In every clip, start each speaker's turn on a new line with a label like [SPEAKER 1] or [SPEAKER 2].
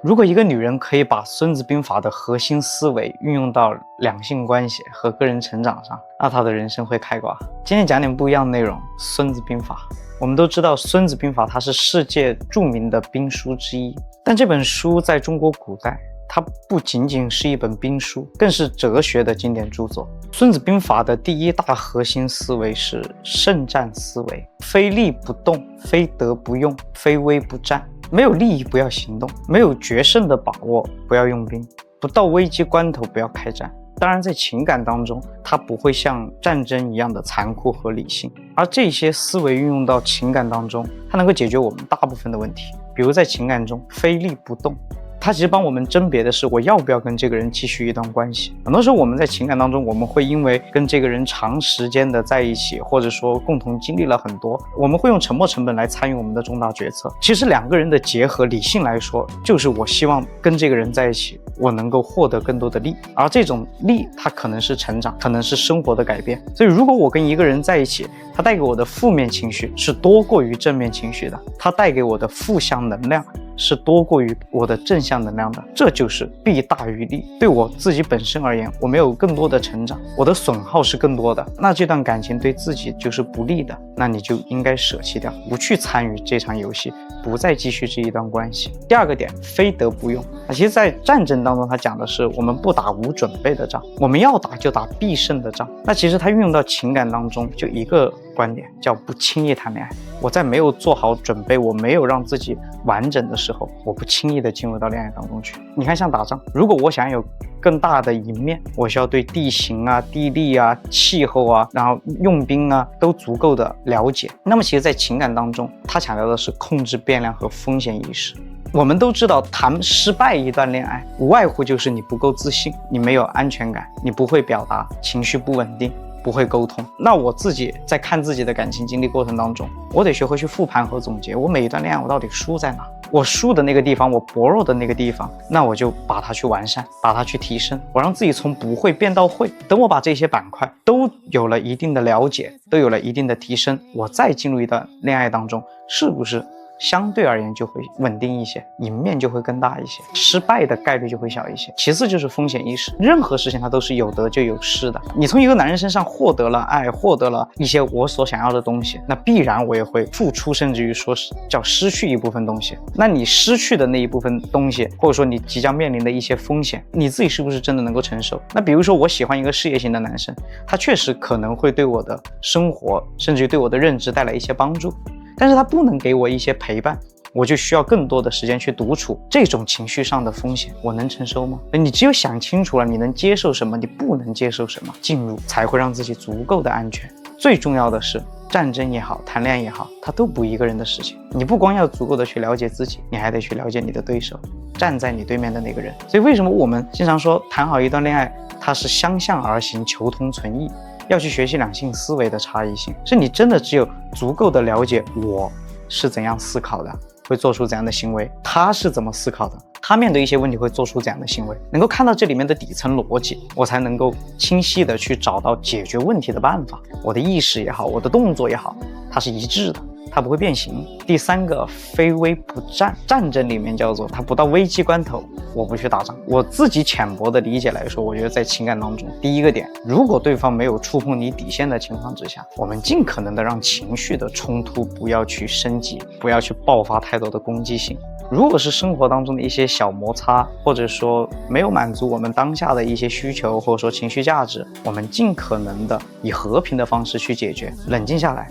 [SPEAKER 1] 如果一个女人可以把《孙子兵法》的核心思维运用到两性关系和个人成长上，那她的人生会开挂。今天讲点不一样的内容，《孙子兵法》。我们都知道《孙子兵法》它是世界著名的兵书之一，但这本书在中国古代，它不仅仅是一本兵书，更是哲学的经典著作。《孙子兵法》的第一大核心思维是胜战思维，非利不动，非德不用，非威不战。没有利益不要行动，没有决胜的把握不要用兵，不到危机关头不要开战。当然在情感当中，它不会像战争一样的残酷和理性，而这些思维运用到情感当中，它能够解决我们大部分的问题。比如在情感中，非利不动，它其实帮我们甄别的是我要不要跟这个人继续一段关系。很多时候我们在情感当中，我们会因为跟这个人长时间的在一起，或者说共同经历了很多，我们会用沉没成本来参与我们的重大决策。其实两个人的结合，理性来说，就是我希望跟这个人在一起，我能够获得更多的利，而这种利它可能是成长，可能是生活的改变。所以如果我跟一个人在一起，他带给我的负面情绪是多过于正面情绪的，他带给我的负向能量是多过于我的正向能量的，这就是弊大于利。对我自己本身而言，我没有更多的成长，我的损耗是更多的，那这段感情对自己就是不利的，那你就应该舍弃掉，不去参与这场游戏，不再继续这一段关系。第二个点，非德不用。其实在战争当中，他讲的是我们不打无准备的仗，我们要打就打必胜的仗。那其实他运用到情感当中，就一个观点，叫不轻易谈恋爱。我在没有做好准备，我没有让自己完整的时候，我不轻易的进入到恋爱当中去。你看像打仗，如果我想有更大的赢面，我需要对地形啊、地利啊、气候啊，然后用兵啊都足够的了解。那么其实在情感当中，他强调的是控制变量和风险意识。我们都知道，谈失败一段恋爱，无外乎就是你不够自信，你没有安全感，你不会表达，情绪不稳定，不会沟通。那我自己在看自己的感情经历过程当中，我得学会去复盘和总结，我每一段恋爱我到底输在哪，我输的那个地方，我薄弱的那个地方，那我就把它去完善，把它去提升，我让自己从不会变到会。等我把这些板块都有了一定的了解，都有了一定的提升，我再进入一段恋爱当中，是不是相对而言就会稳定一些，赢面就会更大一些，失败的概率就会小一些。其次就是风险意识，任何事情它都是有得就有失的。你从一个男人身上获得了爱，获得了一些我所想要的东西，那必然我也会付出，甚至于说是叫失去一部分东西。那你失去的那一部分东西，或者说你即将面临的一些风险，你自己是不是真的能够承受？那比如说我喜欢一个事业型的男生，他确实可能会对我的生活，甚至于对我的认知带来一些帮助，但是他不能给我一些陪伴，我就需要更多的时间去独处，这种情绪上的风险我能承受吗？你只有想清楚了，你能接受什么，你不能接受什么，进入才会让自己足够的安全。最重要的是，战争也好，谈恋爱也好，它都不一个人的事情。你不光要足够的去了解自己，你还得去了解你的对手，站在你对面的那个人。所以为什么我们经常说谈好一段恋爱，它是相向而行，求同存异，要去学习两性思维的差异性，是你真的只有足够的了解我是怎样思考的，会做出怎样的行为，他是怎么思考的，他面对一些问题会做出怎样的行为，能够看到这里面的底层逻辑，我才能够清晰的去找到解决问题的办法。我的意识也好，我的动作也好，它是一致的，它不会变形。第三个，非危不战。战争里面叫做它不到危机关头我不去打仗。我自己浅薄的理解来说，我觉得在情感当中，第一个点，如果对方没有触碰你底线的情况之下，我们尽可能的让情绪的冲突不要去升级，不要去爆发太多的攻击性。如果是生活当中的一些小摩擦，或者说没有满足我们当下的一些需求，或者说情绪价值，我们尽可能的以和平的方式去解决，冷静下来，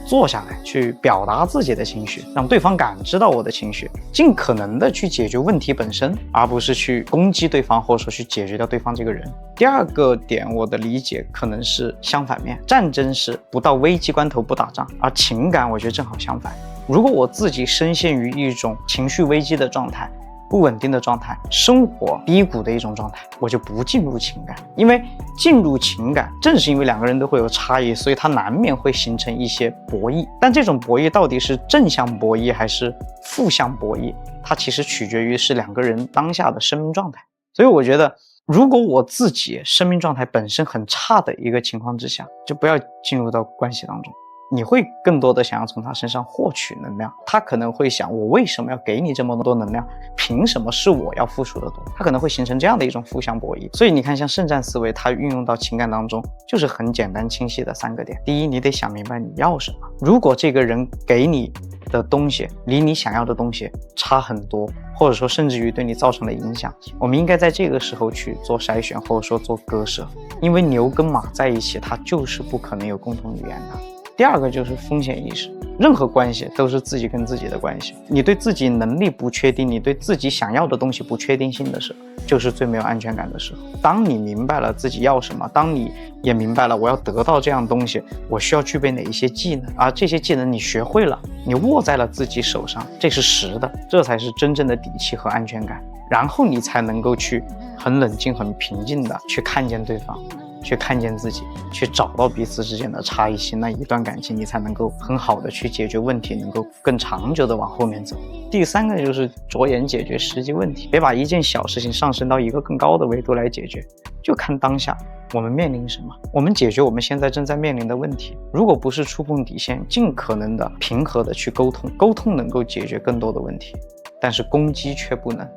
[SPEAKER 1] 坐下来去表达自己的情绪，让对方感知到我的情绪，尽可能的去解决问题本身，而不是去攻击对方，或者说去解决掉对方这个人。第二个点，我的理解可能是相反面，战争是不到危机关头不打仗，而情感我觉得正好相反。如果我自己深陷于一种情绪危机的状态，不稳定的状态，生活低谷的一种状态，我就不进入情感。因为进入情感，正是因为两个人都会有差异，所以它难免会形成一些博弈。但这种博弈到底是正向博弈还是负向博弈，它其实取决于是两个人当下的生命状态。所以我觉得，如果我自己生命状态本身很差的一个情况之下，就不要进入到关系当中。你会更多的想要从他身上获取能量。他可能会想，我为什么要给你这么多能量？凭什么是我要付出的多？他可能会形成这样的一种负向博弈。所以你看，像圣战思维，它运用到情感当中，就是很简单清晰的3个点。第一，你得想明白你要什么。如果这个人给你的东西离你想要的东西差很多，或者说甚至于对你造成了影响，我们应该在这个时候去做筛选，或者说做割舍。因为牛跟马在一起，它就是不可能有共同语言的。第二个就是风险意识，任何关系都是自己跟自己的关系。你对自己能力不确定，你对自己想要的东西不确定性的时候，就是最没有安全感的时候。当你明白了自己要什么，当你也明白了我要得到这样东西，我需要具备哪一些技能，而这些技能你学会了，你握在了自己手上，这是实的，这才是真正的底气和安全感。然后你才能够去很冷静、很平静的去看见对方，去看见自己，去找到彼此之间的差异性，那一段感情你才能够很好的去解决问题，能够更长久的往后面走。第3个就是着眼解决实际问题，别把一件小事情上升到一个更高的维度来解决，就看当下我们面临什么，我们解决我们现在正在面临的问题。如果不是触碰底线，尽可能的平和的去沟通，沟通能够解决更多的问题，但是攻击却不能。